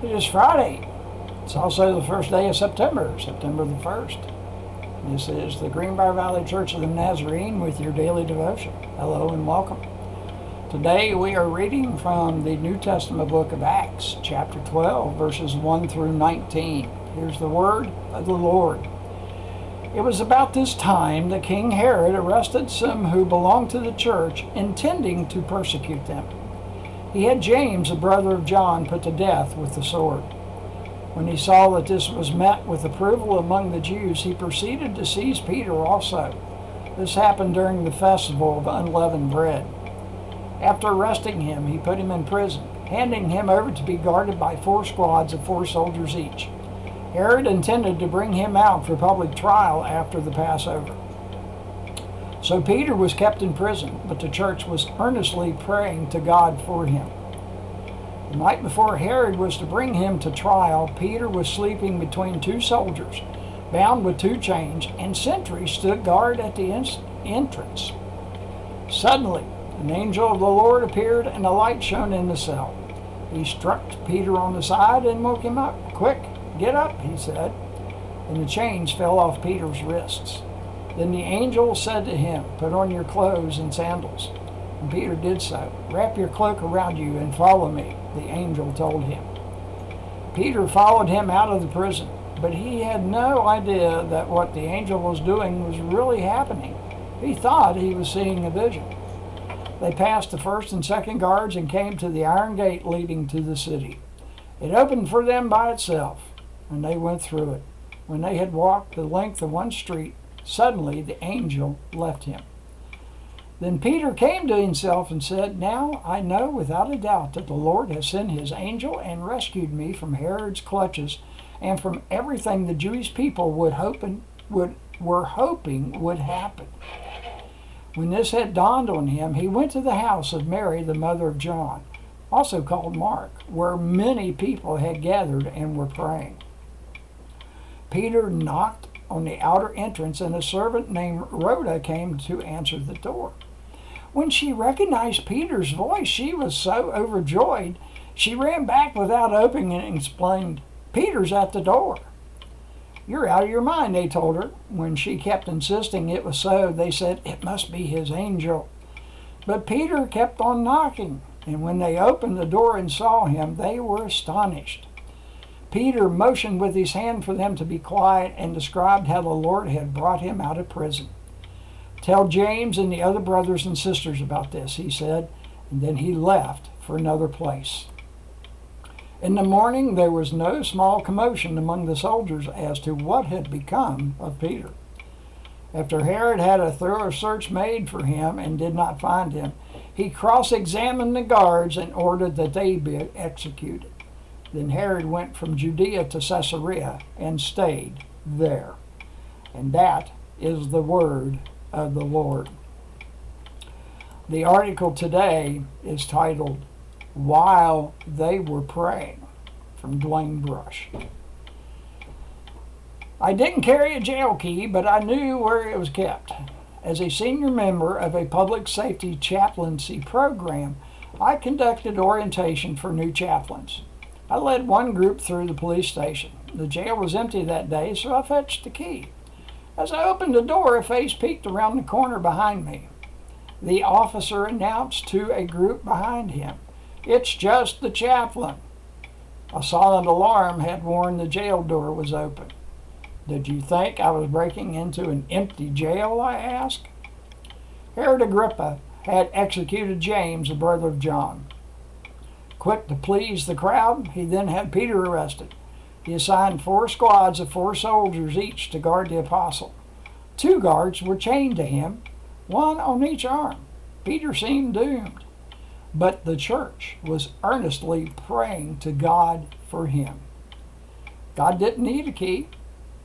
It is Friday. It's also the first day of September, September the 1st. This is the Greenbrier Valley Church of the Nazarene with your daily devotion. Hello and welcome. Today we are reading from the New Testament book of Acts, chapter 12, verses 1 through 19. Here's the word of the Lord. It was about this time that King Herod arrested some who belonged to the church, intending to persecute them. He had James, a brother of John, put to death with the sword. When he saw that this was met with approval among the Jews, he proceeded to seize Peter also. This happened during the festival of unleavened bread. After arresting him, he put him in prison, handing him over to be guarded by 4 squads of 4 soldiers each. Herod intended to bring him out for public trial after the Passover. So Peter was kept in prison, but the church was earnestly praying to God for him. The night before Herod was to bring him to trial, Peter was sleeping between 2 soldiers, bound with 2 chains, and sentries stood guard at the entrance. Suddenly, an angel of the Lord appeared, and a light shone in the cell. He struck Peter on the side and woke him up. "Quick, get up," he said, and the chains fell off Peter's wrists. Then the angel said to him, "Put on your clothes and sandals." And Peter did so. "Wrap your cloak around you and follow me," the angel told him. Peter followed him out of the prison, but he had no idea that what the angel was doing was really happening. He thought he was seeing a vision. They passed the first and second guards and came to the iron gate leading to the city. It opened for them by itself, and they went through it. When they had walked the length of one street, suddenly the angel left him. Then Peter came to himself and said, "Now I know without a doubt that the Lord has sent his angel and rescued me from Herod's clutches and from everything the Jewish people were hoping would happen." When this had dawned on him, he went to the house of Mary, the mother of John, also called Mark, where many people had gathered and were praying. Peter knocked on the outer entrance, and a servant named Rhoda came to answer the door. When she recognized Peter's voice, she was so overjoyed, she ran back without opening and explained, "Peter's at the door." "You're out of your mind," they told her. When she kept insisting it was so, they said, "It must be his angel." But Peter kept on knocking, and when they opened the door and saw him, they were astonished. Peter motioned with his hand for them to be quiet and described how the Lord had brought him out of prison. "Tell James and the other brothers and sisters about this," he said, and then he left for another place. In the morning there was no small commotion among the soldiers as to what had become of Peter. After Herod had a thorough search made for him and did not find him, he cross-examined the guards and ordered that they be executed. Then Herod went from Judea to Caesarea and stayed there. And that is the word of the Lord. The article today is titled, "While They Were Praying," from Dwayne Brush. I didn't carry a jail key, but I knew where it was kept. As a senior member of a public safety chaplaincy program, I conducted orientation for new chaplains. I led one group through the police station. The jail was empty that day, so I fetched the key. As I opened the door, a face peeked around the corner behind me. The officer announced to a group behind him, "It's just the chaplain." A silent alarm had warned the jail door was open. "Did you think I was breaking into an empty jail?" I asked. Herod Agrippa had executed James, the brother of John. Quick to please the crowd, he then had Peter arrested. He assigned 4 squads of 4 soldiers each to guard the apostle. 2 guards were chained to him, 1 on each arm. Peter seemed doomed, but the church was earnestly praying to God for him. God didn't need a key.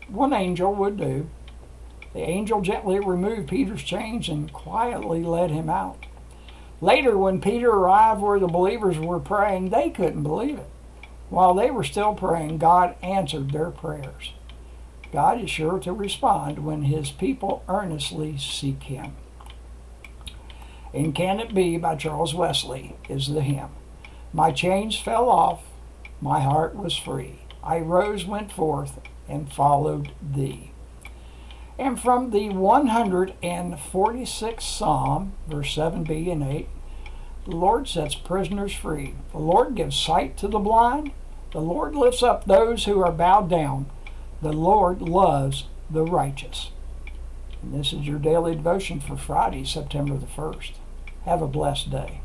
1 angel would do. The angel gently removed Peter's chains and quietly led him out. Later, when Peter arrived where the believers were praying, they couldn't believe it. While they were still praying, God answered their prayers. God is sure to respond when his people earnestly seek him. "And Can It Be" by Charles Wesley is the hymn. My chains fell off my heart was free. I rose, went forth, and followed thee. And from the 146th Psalm, verse 7b and 8, the Lord sets prisoners free. The Lord gives sight to the blind. The Lord lifts up those who are bowed down. The Lord loves the righteous. And this is your daily devotion for Friday, September the 1st. Have a blessed day.